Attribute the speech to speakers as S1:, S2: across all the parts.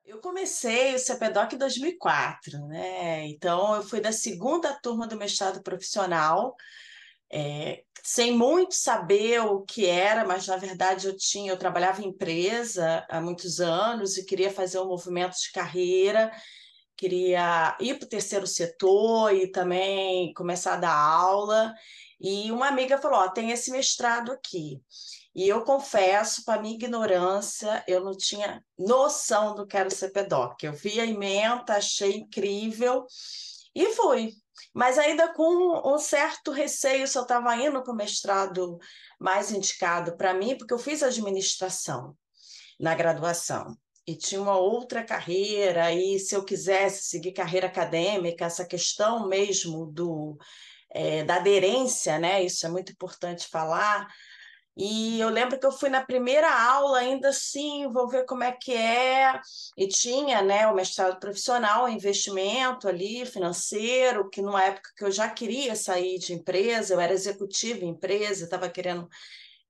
S1: Eu comecei o CPDOC em 2004, né? Então, eu fui da segunda turma do mestrado profissional, sem muito saber o que era, mas na verdade eu trabalhava em empresa há muitos anos e queria fazer um movimento de carreira, queria ir para o terceiro setor e também começar a dar aula. E uma amiga falou: Ó, tem esse mestrado aqui. E eu confesso, para minha ignorância, eu não tinha noção do que era o CPDOC. Eu vi a ementa, achei incrível e fui. Mas ainda com um certo receio se eu estava indo para o mestrado mais indicado para mim, porque eu fiz administração na graduação. E tinha uma outra carreira, e se eu quisesse seguir carreira acadêmica, essa questão mesmo da aderência, né? Isso é muito importante falar. E eu lembro que eu fui na primeira aula, ainda assim, vou ver como é que é. E tinha, né, o mestrado profissional, investimento ali, financeiro, que numa época que eu já queria sair de empresa, eu era executiva em empresa, estava querendo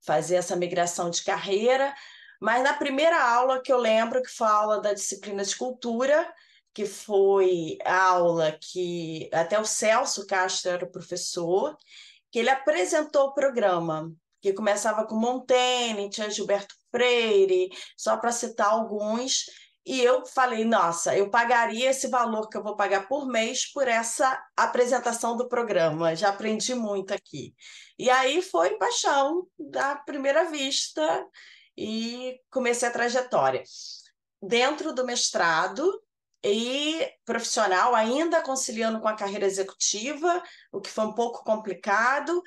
S1: fazer essa migração de carreira. Mas na primeira aula que eu lembro que fala da disciplina de cultura, que foi a aula que até o Celso Castro era o professor, que ele apresentou o programa, que começava com Montaigne, tinha Gilberto Freire, só para citar alguns. E eu falei, nossa, eu pagaria esse valor que eu vou pagar por mês por essa apresentação do programa. Já aprendi muito aqui. E aí foi paixão da primeira vista e comecei a trajetória. Dentro do mestrado e profissional, ainda conciliando com a carreira executiva, o que foi um pouco complicado,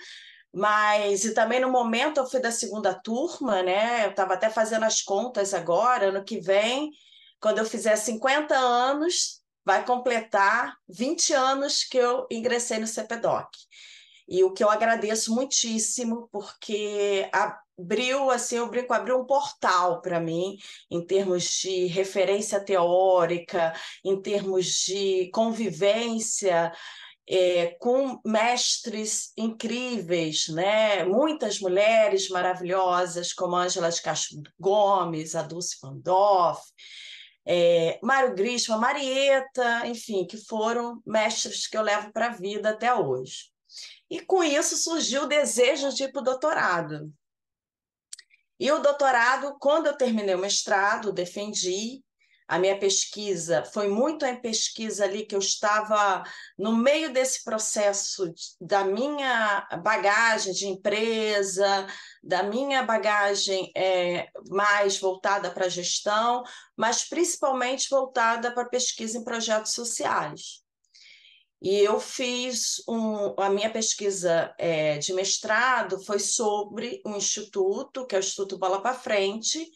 S1: mas e também no momento eu fui da segunda turma, né? Eu estava até fazendo as contas agora, ano que vem, quando eu fizer 50 anos, vai completar 20 anos que eu ingressei no CPDOC. E o que eu agradeço muitíssimo, porque abriu, assim, eu brinco, abriu um portal para mim, em termos de referência teórica, em termos de convivência, com mestres incríveis, né? Muitas mulheres maravilhosas, como a Ângela de Castro Gomes, a Dulce Van Doff, Mário Grisma, Marieta, enfim, que foram mestres que eu levo para a vida até hoje. E com isso surgiu o desejo de ir para o doutorado. E o doutorado, quando eu terminei o mestrado, defendi. A minha pesquisa foi muito em pesquisa ali que eu estava no meio desse processo da minha bagagem de empresa, da minha bagagem mais voltada para a gestão, mas principalmente voltada para pesquisa em projetos sociais. E eu fiz a minha pesquisa de mestrado foi sobre um instituto, que é o Instituto Bola para Frente,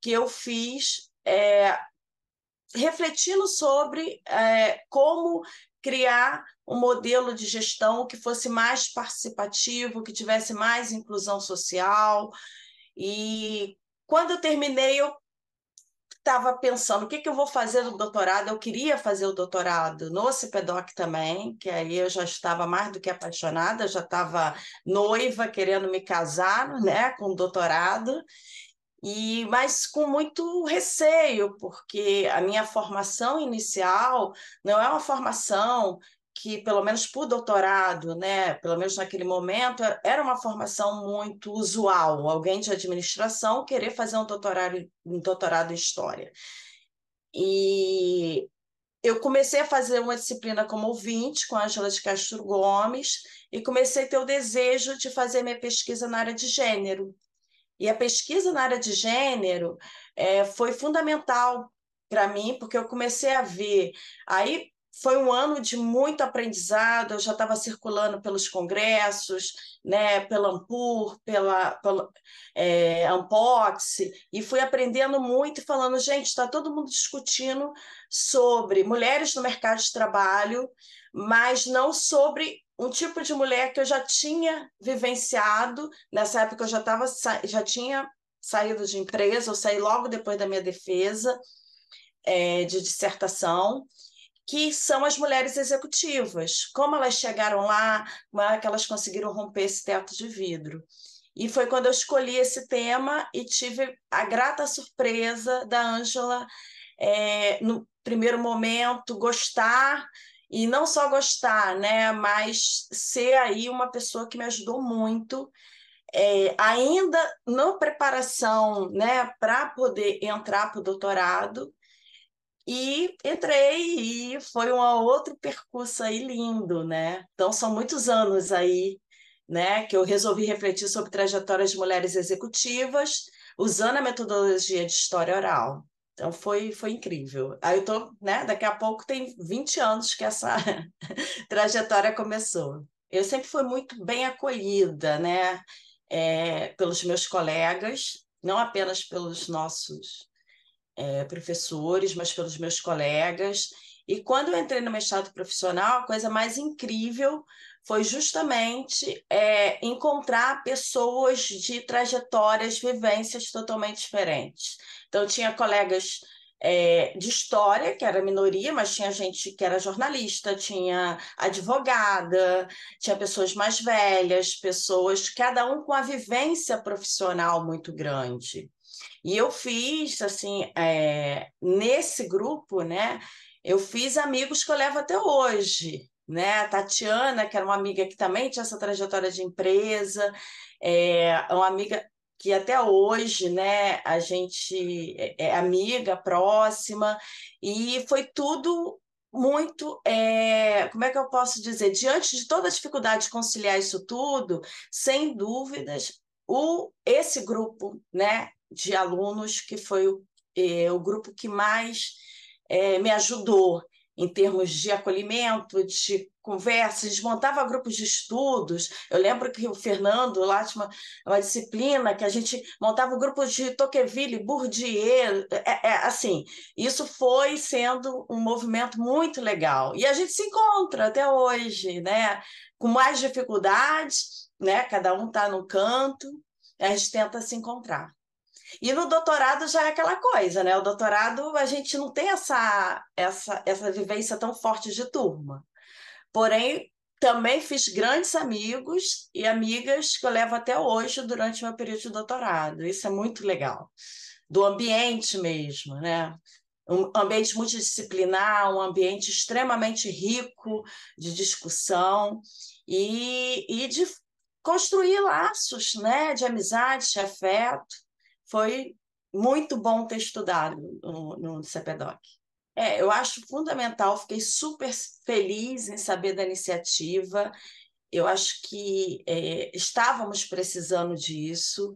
S1: que eu fiz refletindo sobre como criar um modelo de gestão que fosse mais participativo, que tivesse mais inclusão social. E quando eu terminei, eu estava pensando o que que eu vou fazer no doutorado. Eu queria fazer o doutorado no CPDOC também, que aí eu já estava mais do que apaixonada, já estava noiva, querendo me casar, né, com doutorado, mas com muito receio, porque a minha formação inicial não é uma formação que, pelo menos por doutorado, né, pelo menos naquele momento, era uma formação muito usual, alguém de administração querer fazer um doutorado em história. E eu comecei a fazer uma disciplina como ouvinte com a Ângela de Castro Gomes e comecei a ter o desejo de fazer minha pesquisa na área de gênero. E a pesquisa na área de gênero foi fundamental para mim, porque eu comecei a ver. Aí foi um ano de muito aprendizado, eu já estava circulando pelos congressos, né, pela Ampur, pela Ampox, e fui aprendendo muito e falando, gente, está todo mundo discutindo sobre mulheres no mercado de trabalho, mas não sobre um tipo de mulher que eu já tinha vivenciado. Nessa época eu já tinha saído de empresa, eu saí logo depois da minha defesa de dissertação, que são as mulheres executivas. Como elas chegaram lá, como é que elas conseguiram romper esse teto de vidro. E foi quando eu escolhi esse tema e tive a grata surpresa da Ângela no primeiro momento, gostar, e não só gostar, né, mas ser aí uma pessoa que me ajudou muito, ainda na preparação, né, para poder entrar para o doutorado, e entrei e foi um outro percurso aí lindo, né? Então são muitos anos aí, né, que eu resolvi refletir sobre trajetórias de mulheres executivas usando a metodologia de história oral. Então foi incrível. Aí eu tô, né, daqui a pouco tem 20 anos que essa trajetória começou. Eu sempre fui muito bem acolhida, né, pelos meus colegas, não apenas pelos nossos professores, mas pelos meus colegas. E quando eu entrei no mestrado profissional, a coisa mais incrível foi justamente encontrar pessoas de trajetórias, vivências totalmente diferentes. Então, eu tinha colegas de história, que era minoria, mas tinha gente que era jornalista, tinha advogada, tinha pessoas mais velhas, pessoas, cada um com a vivência profissional muito grande. E eu fiz, assim, nesse grupo, né? Eu fiz amigos que eu levo até hoje, né? A Tatiana, que era uma amiga que também tinha essa trajetória de empresa, uma amiga que até hoje, né, a gente é amiga, próxima, e foi tudo muito, como é que eu posso dizer, diante de toda a dificuldade de conciliar isso tudo, sem dúvidas, esse grupo, né, de alunos que foi o grupo que mais me ajudou em termos de acolhimento, de conversas, montava grupos de estudos. Eu lembro que o Fernando lá tinha uma disciplina que a gente montava grupos de Tocqueville, Bourdieu, assim, isso foi sendo um movimento muito legal. E a gente se encontra até hoje, né? Com mais dificuldades, né? Cada um está no canto, a gente tenta se encontrar. E no doutorado já é aquela coisa, né? O doutorado a gente não tem essa vivência tão forte de turma. Porém, também fiz grandes amigos e amigas que eu levo até hoje durante o meu período de doutorado. Isso é muito legal. Do ambiente mesmo, né? Um ambiente multidisciplinar, um ambiente extremamente rico de discussão e de construir laços, né? De amizade, de afeto. Foi muito bom ter estudado no CPDOC. Eu acho fundamental, fiquei super feliz em saber da iniciativa. Eu acho que estávamos precisando disso,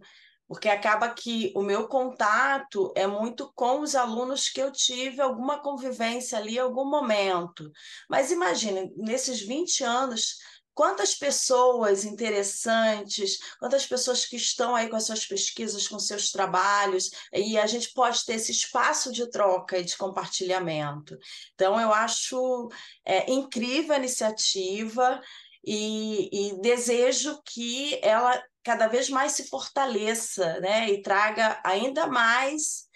S1: porque acaba que o meu contato é muito com os alunos que eu tive alguma convivência ali, algum momento. Mas imagine, nesses 20 anos, quantas pessoas interessantes, quantas pessoas que estão aí com as suas pesquisas, com seus trabalhos, e a gente pode ter esse espaço de troca e de compartilhamento. Então, eu acho incrível a iniciativa e desejo que ela cada vez mais se fortaleça, né, e traga ainda mais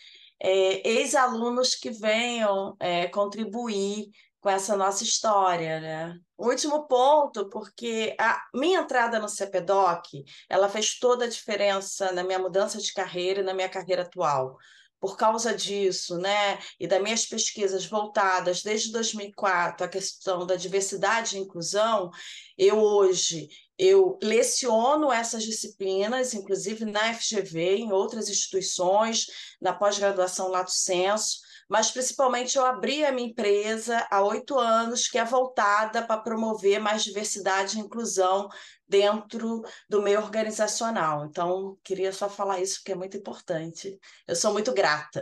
S1: ex-alunos que venham contribuir com essa nossa história, né? Último ponto, porque a minha entrada no CPDOC, ela fez toda a diferença na minha mudança de carreira e na minha carreira atual. Por causa disso, né, e das minhas pesquisas voltadas desde 2004 à questão da diversidade e inclusão, hoje eu leciono essas disciplinas, inclusive na FGV, em outras instituições, na pós-graduação Lato Sensu, mas principalmente eu abri a minha empresa há 8 anos, que é voltada para promover mais diversidade e inclusão dentro do meio organizacional. Então, queria só falar isso, porque é muito importante. Eu sou muito grata.